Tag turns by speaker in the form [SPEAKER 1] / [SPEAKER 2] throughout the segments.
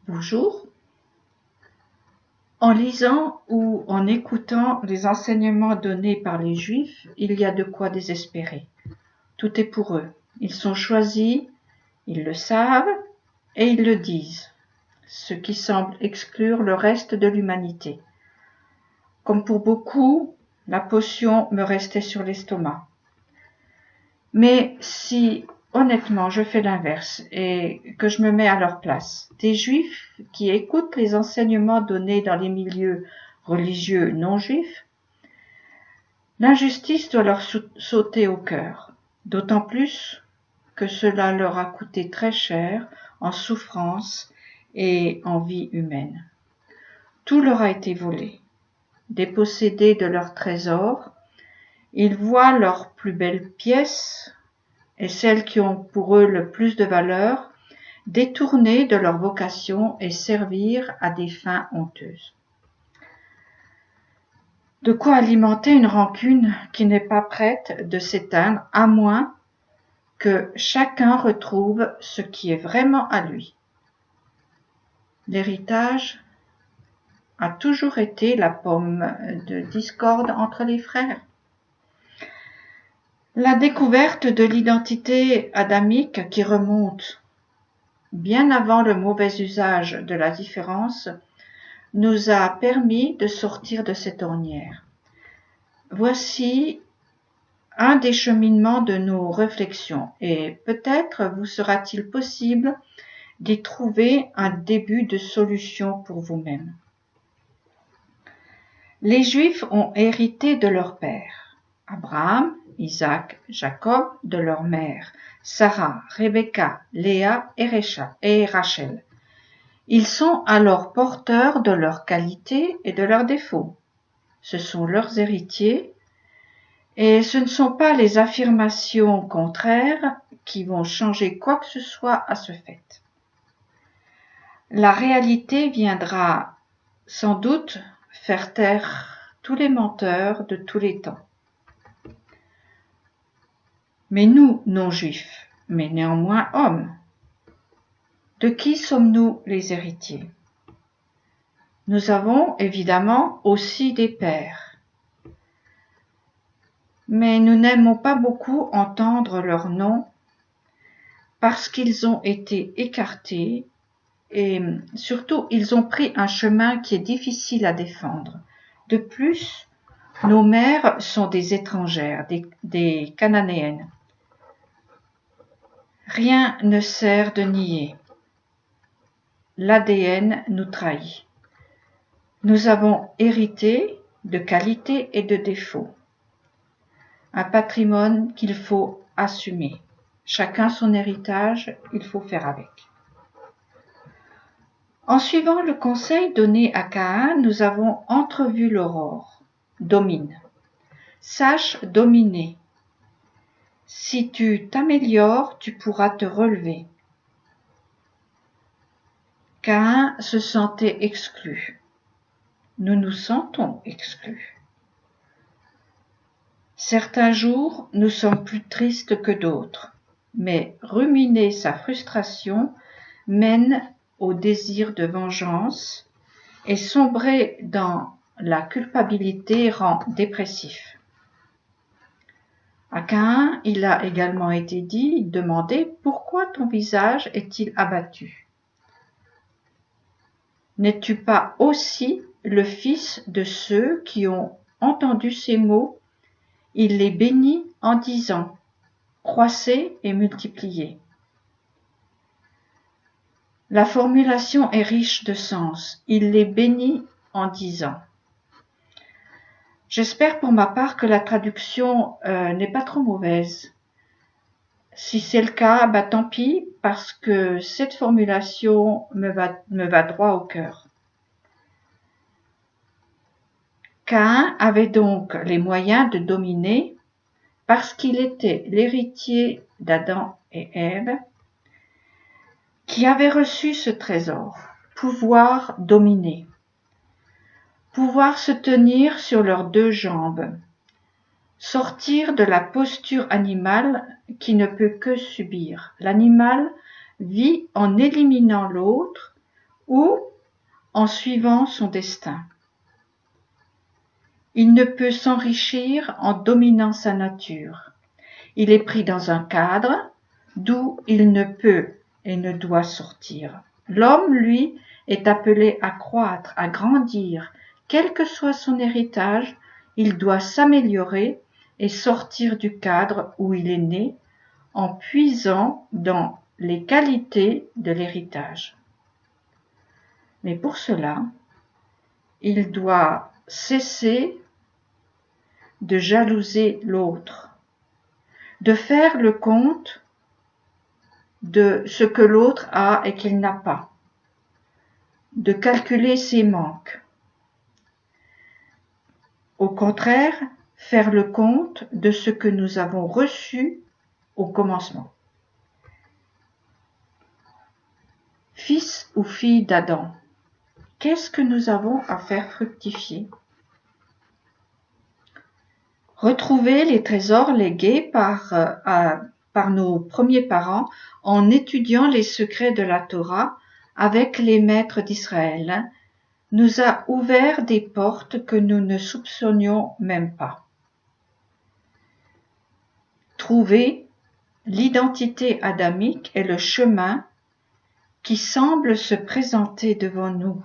[SPEAKER 1] Bonjour. En lisant ou en écoutant les enseignements donnés par les Juifs, il y a de quoi désespérer. Tout est pour eux. Ils sont choisis, ils le savent et ils le disent, ce qui semble exclure le reste de l'humanité. Comme pour beaucoup, la potion me restait sur l'estomac. Mais si, honnêtement, je fais l'inverse et que je me mets à leur place, des Juifs qui écoutent les enseignements donnés dans les milieux religieux non juifs, l'injustice doit leur sauter au cœur, d'autant plus que cela leur a coûté très cher en souffrance et en vie humaine. Tout leur a été volé. Dépossédés de leurs trésors, ils voient leurs plus belles pièces et celles qui ont pour eux le plus de valeur détournées de leur vocation et servir à des fins honteuses. De quoi alimenter une rancune qui n'est pas prête de s'éteindre, à moins que chacun retrouve ce qui est vraiment à lui. L'héritage a toujours été la pomme de discorde entre les frères. La découverte de l'identité adamique qui remonte bien avant le mauvais usage de la différence nous a permis de sortir de cette ornière. Voici un des cheminements de nos réflexions et peut-être vous sera-t-il possible d'y trouver un début de solution pour vous-même. Les Juifs ont hérité de leur père, Abraham, Isaac, Jacob, de leur mère, Sarah, Rebecca, Léa et Rachel. Ils sont alors porteurs de leurs qualités et de leurs défauts. Ce sont leurs héritiers et ce ne sont pas les affirmations contraires qui vont changer quoi que ce soit à ce fait. La réalité viendra sans doute faire taire tous les menteurs de tous les temps. Mais nous, non-juifs, mais néanmoins hommes, de qui sommes-nous les héritiers? Nous avons évidemment aussi des pères, mais nous n'aimons pas beaucoup entendre leurs noms parce qu'ils ont été écartés et surtout ils ont pris un chemin qui est difficile à défendre. De plus, nos mères sont des étrangères, des cananéennes. Rien ne sert de nier. L'ADN nous trahit. Nous avons hérité de qualités et de défauts. Un patrimoine qu'il faut assumer. Chacun son héritage, il faut faire avec. En suivant le conseil donné à Caïn, nous avons entrevu l'aurore. Domine. Sache dominer. Si tu t'améliores, tu pourras te relever. Caïn se sentait exclu. Nous nous sentons exclus. Certains jours, nous sommes plus tristes que d'autres, mais ruminer sa frustration mène au désir de vengeance et sombrer dans la culpabilité rend dépressif. À Caïn, il a également été demandé « Pourquoi ton visage est-il abattu ? N'es-tu pas aussi le fils de ceux qui ont entendu ces mots ? Il les bénit en disant « Croissez et multipliez ». La formulation est riche de sens. Il les bénit en disant. J'espère pour ma part que la traduction n'est pas trop mauvaise. Si c'est le cas, tant pis, parce que cette formulation me va droit au cœur. Caïn avait donc les moyens de dominer parce qu'il était l'héritier d'Adam et Ève qui avaient reçu ce trésor, pouvoir dominer, pouvoir se tenir sur leurs deux jambes, sortir de la posture animale qui ne peut que subir. L'animal vit en éliminant l'autre ou en suivant son destin. Il ne peut s'enrichir en dominant sa nature. Il est pris dans un cadre d'où il ne peut et ne doit sortir. L'homme, lui, est appelé à croître, à grandir. Quel que soit son héritage, il doit s'améliorer et sortir du cadre où il est né en puisant dans les qualités de l'héritage. Mais pour cela, il doit cesser de jalouser l'autre, de faire le compte de ce que l'autre a et qu'il n'a pas, de calculer ses manques. Au contraire, faire le compte de ce que nous avons reçu au commencement. Fils ou fille d'Adam, qu'est-ce que nous avons à faire fructifier? Retrouver les trésors légués par nos premiers parents en étudiant les secrets de la Torah avec les maîtres d'Israël nous a ouvert des portes que nous ne soupçonnions même pas. Trouver l'identité adamique est le chemin qui semble se présenter devant nous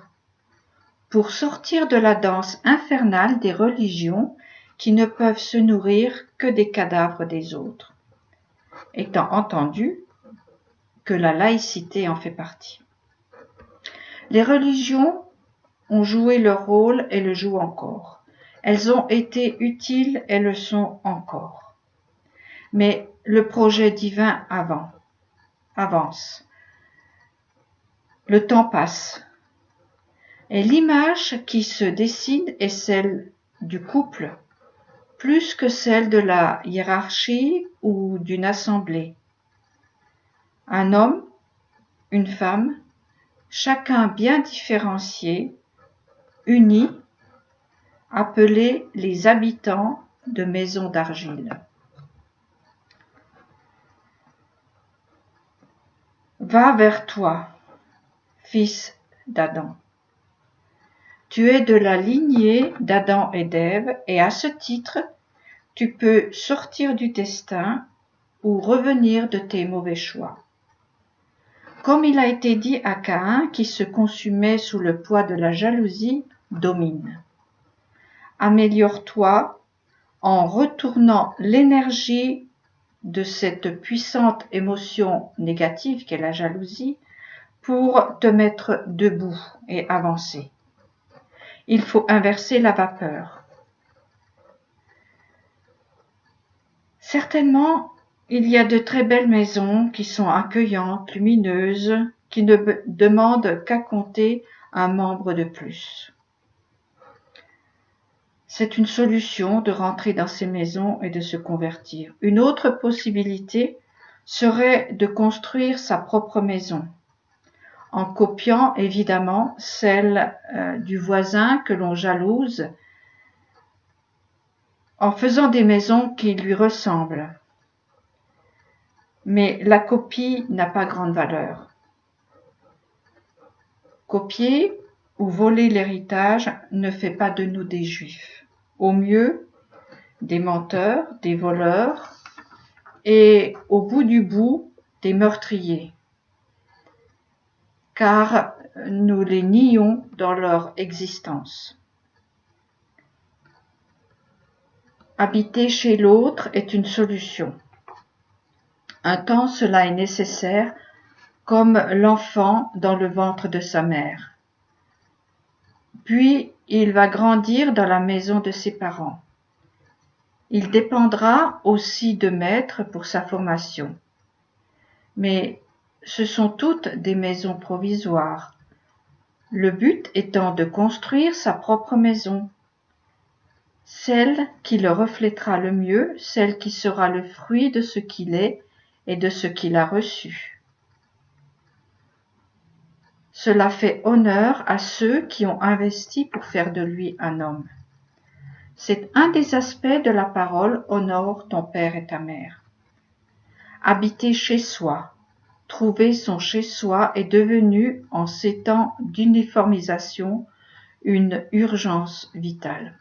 [SPEAKER 1] pour sortir de la danse infernale des religions qui ne peuvent se nourrir que des cadavres des autres, étant entendu que la laïcité en fait partie. Les religions ont joué leur rôle et le jouent encore. Elles ont été utiles et le sont encore. Mais le projet divin avance. Le temps passe. Et l'image qui se dessine est celle du couple, plus que celle de la hiérarchie ou d'une assemblée. Un homme, une femme, chacun bien différencié, unis, appelés les habitants de maisons d'argile. Va vers toi, fils d'Adam. Tu es de la lignée d'Adam et d'Ève, et à ce titre, tu peux sortir du destin ou revenir de tes mauvais choix. Comme il a été dit à Caïn, qui se consumait sous le poids de la jalousie, domine. Améliore-toi en retournant l'énergie de cette puissante émotion négative qu'est la jalousie pour te mettre debout et avancer. Il faut inverser la vapeur. Certainement, il y a de très belles maisons qui sont accueillantes, lumineuses, qui ne demandent qu'à compter un membre de plus. C'est une solution de rentrer dans ces maisons et de se convertir. Une autre possibilité serait de construire sa propre maison, en copiant évidemment celle du voisin que l'on jalouse, en faisant des maisons qui lui ressemblent. Mais la copie n'a pas grande valeur. Copier ou voler l'héritage ne fait pas de nous des juifs. Au mieux, des menteurs, des voleurs et au bout du bout, des meurtriers. Car nous les nions dans leur existence. Habiter chez l'autre est une solution. Un temps cela est nécessaire, comme l'enfant dans le ventre de sa mère. Puis il va grandir dans la maison de ses parents. Il dépendra aussi de maîtres pour sa formation. Mais ce sont toutes des maisons provisoires, le but étant de construire sa propre maison, celle qui le reflètera le mieux, celle qui sera le fruit de ce qu'il est et de ce qu'il a reçu. Cela fait honneur à ceux qui ont investi pour faire de lui un homme. C'est un des aspects de la parole « Honore ton père et ta mère ». Habiter chez soi, trouver son chez-soi est devenu, en ces temps d'uniformisation, une urgence vitale.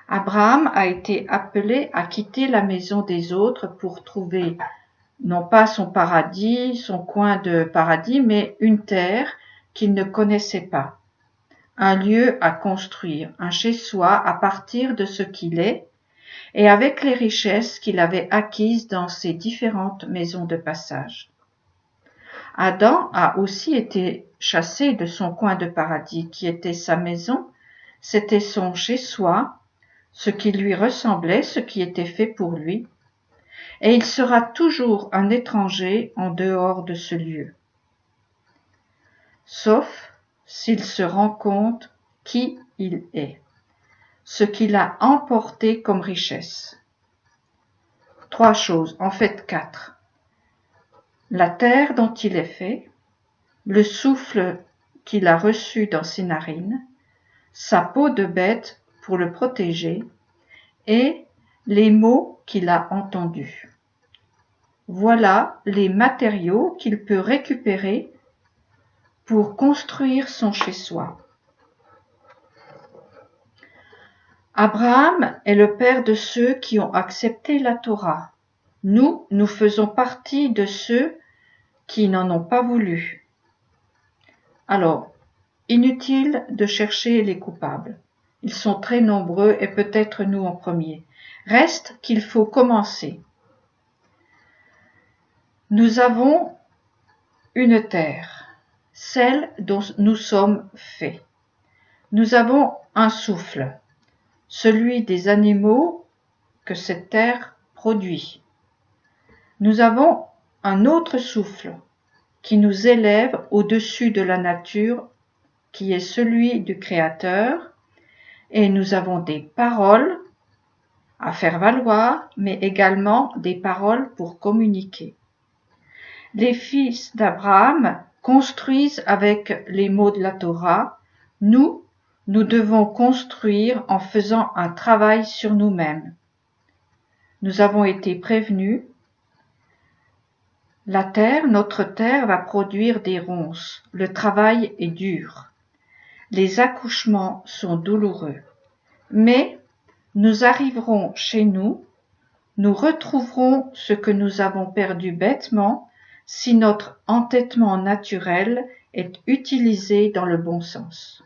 [SPEAKER 1] Abraham a été appelé à quitter la maison des autres pour trouver non pas son paradis, son coin de paradis, mais une terre qu'il ne connaissait pas, un lieu à construire, un chez-soi à partir de ce qu'il est et avec les richesses qu'il avait acquises dans ses différentes maisons de passage. Adam a aussi été chassé de son coin de paradis qui était sa maison, c'était son chez-soi, ce qui lui ressemblait, ce qui était fait pour lui, et il sera toujours un étranger en dehors de ce lieu. Sauf s'il se rend compte qui il est, ce qu'il a emporté comme richesse. 3 choses, en fait 4. La terre dont il est fait, le souffle qu'il a reçu dans ses narines, sa peau de bête pour le protéger, et les mots qu'il a entendus. Voilà les matériaux qu'il peut récupérer pour construire son chez-soi. Abraham est le père de ceux qui ont accepté la Torah. Nous faisons partie de ceux qui n'en ont pas voulu. Alors, inutile de chercher les coupables. Ils sont très nombreux et peut-être nous en premier. Reste qu'il faut commencer. Nous avons une terre, celle dont nous sommes faits. Nous avons un souffle, celui des animaux que cette terre produit. Nous avons un autre souffle qui nous élève au-dessus de la nature, qui est celui du Créateur, et nous avons des paroles à faire valoir, mais également des paroles pour communiquer. Les fils d'Abraham construisent avec les mots de la Torah. Nous devons construire en faisant un travail sur nous-mêmes. Nous avons été prévenus. La terre, notre terre, va produire des ronces. Le travail est dur. Les accouchements sont douloureux. Mais nous arriverons chez nous, nous retrouverons ce que nous avons perdu bêtement si notre entêtement naturel est utilisé dans le bon sens.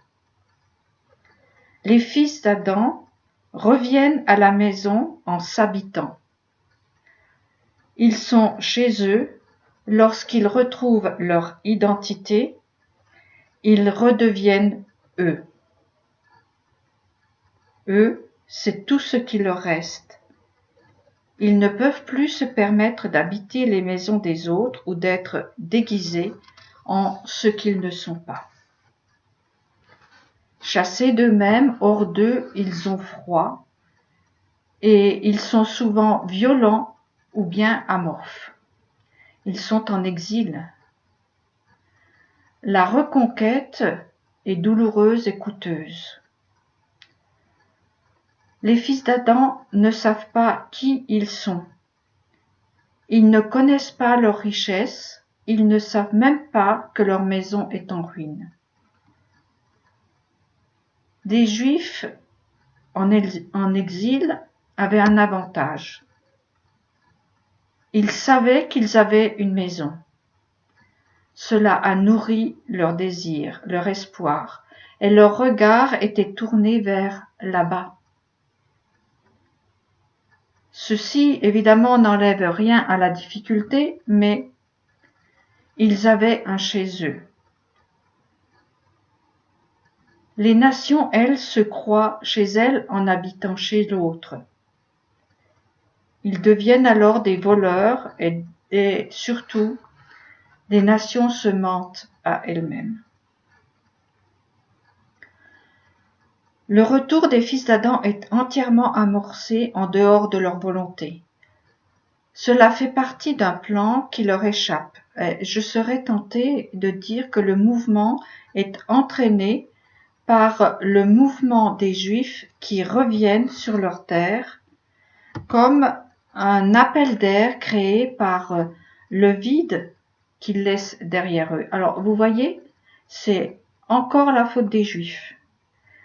[SPEAKER 1] Les fils d'Adam reviennent à la maison en s'habitant. Ils sont chez eux. Lorsqu'ils retrouvent leur identité, ils redeviennent eux. Eux, c'est tout ce qui leur reste. Ils ne peuvent plus se permettre d'habiter les maisons des autres ou d'être déguisés en ce qu'ils ne sont pas. Chassés d'eux-mêmes, hors d'eux, ils ont froid et ils sont souvent violents ou bien amorphes. Ils sont en exil. La reconquête est douloureuse et coûteuse. Les fils d'Adam ne savent pas qui ils sont. Ils ne connaissent pas leur richesse, ils ne savent même pas que leur maison est en ruine. Des Juifs en exil avaient un avantage. Ils savaient qu'ils avaient une maison. Cela a nourri leur désir, leur espoir, et leur regard était tourné vers là-bas. Ceci, évidemment, n'enlève rien à la difficulté, mais ils avaient un chez eux. Les nations, elles, se croient chez elles en habitant chez l'autre. Ils deviennent alors des voleurs et surtout, les nations se mentent à elles-mêmes. Le retour des fils d'Adam est entièrement amorcé en dehors de leur volonté. Cela fait partie d'un plan qui leur échappe. Je serais tentée de dire que le mouvement est entraîné par le mouvement des Juifs qui reviennent sur leur terre, comme un appel d'air créé par le vide qu'ils laissent derrière eux. Alors, vous voyez, c'est encore la faute des Juifs.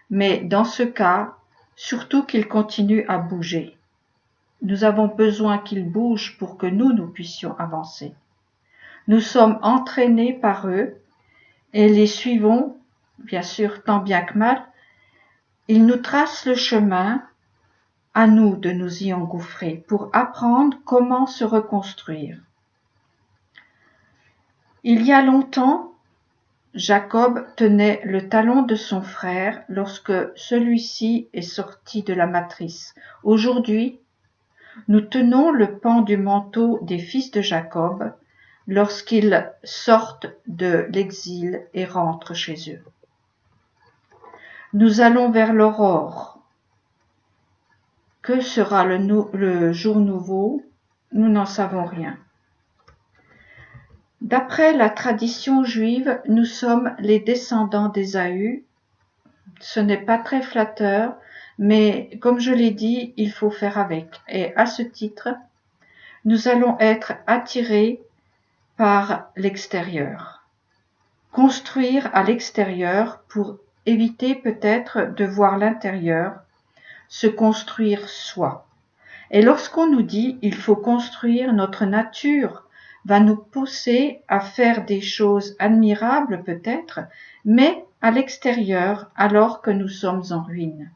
[SPEAKER 1] Mais dans ce cas, surtout qu'ils continuent à bouger. Nous avons besoin qu'ils bougent pour que nous puissions avancer. Nous sommes entraînés par eux et les suivons, bien sûr, tant bien que mal. Ils nous tracent le chemin, à nous de nous y engouffrer pour apprendre comment se reconstruire. Il y a longtemps, Jacob tenait le talon de son frère lorsque celui-ci est sorti de la matrice. Aujourd'hui, nous tenons le pan du manteau des fils de Jacob lorsqu'ils sortent de l'exil et rentrent chez eux. Nous allons vers l'aurore. Que sera le jour nouveau? Nous n'en savons rien. D'après la tradition juive, nous sommes les descendants d'Ésaü. Ce n'est pas très flatteur, mais comme je l'ai dit, il faut faire avec. Et à ce titre, nous allons être attirés par l'extérieur. Construire à l'extérieur pour éviter peut-être de voir l'intérieur, se construire soi. Et lorsqu'on nous dit il faut construire, notre nature va nous pousser à faire des choses admirables peut-être, mais à l'extérieur alors que nous sommes en ruine.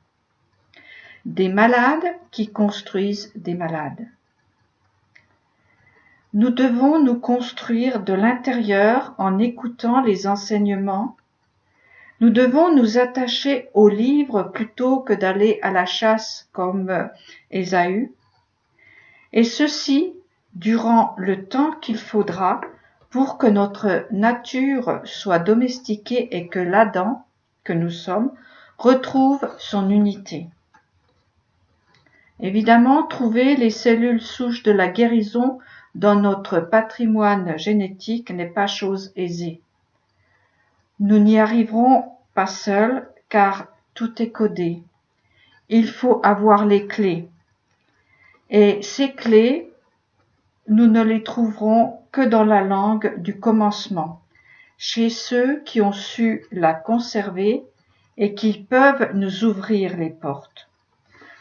[SPEAKER 1] Des malades qui construisent des malades. Nous devons nous construire de l'intérieur en écoutant les enseignements. Nous devons nous attacher aux livres plutôt que d'aller à la chasse comme Ésaü, et ceci durant le temps qu'il faudra pour que notre nature soit domestiquée et que l'Adam que nous sommes retrouve son unité. Évidemment, trouver les cellules souches de la guérison dans notre patrimoine génétique n'est pas chose aisée. Nous n'y arriverons pas seuls car tout est codé. Il faut avoir les clés. Et ces clés, nous ne les trouverons que dans la langue du commencement, chez ceux qui ont su la conserver et qui peuvent nous ouvrir les portes.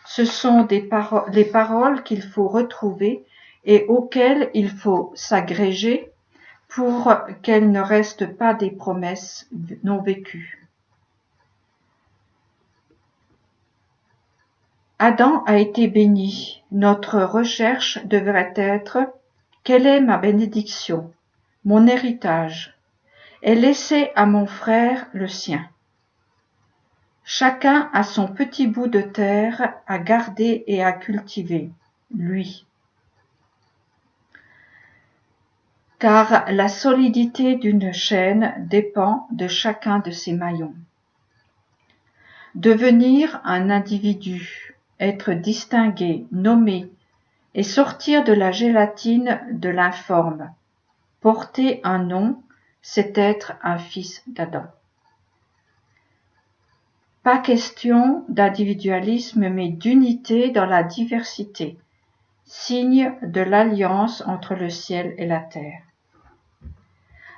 [SPEAKER 1] Ce sont les paroles qu'il faut retrouver et auxquelles il faut s'agréger pour qu'elles ne restent pas des promesses non vécues. Adam a été béni. Notre recherche devrait être « Quelle est ma bénédiction, mon héritage, et laisser à mon frère le sien ?» Chacun a son petit bout de terre à garder et à cultiver, lui. Car la solidité d'une chaîne dépend de chacun de ses maillons. Devenir un individu, être distingué, nommé, et sortir de la gélatine de l'informe. Porter un nom, c'est être un fils d'Adam. Pas question d'individualisme, mais d'unité dans la diversité, signe de l'alliance entre le ciel et la terre.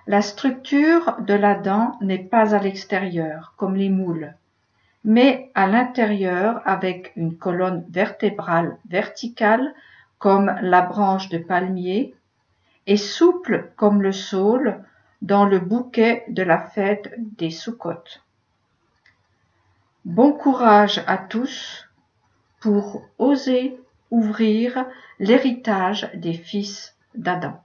[SPEAKER 1] La structure de la dent n'est pas à l'extérieur, comme les moules, mais à l'intérieur avec une colonne vertébrale verticale comme la branche de palmier et souple comme le saule dans le bouquet de la fête des Soukhot. Bon courage à tous pour oser ouvrir l'héritage des fils d'Adam.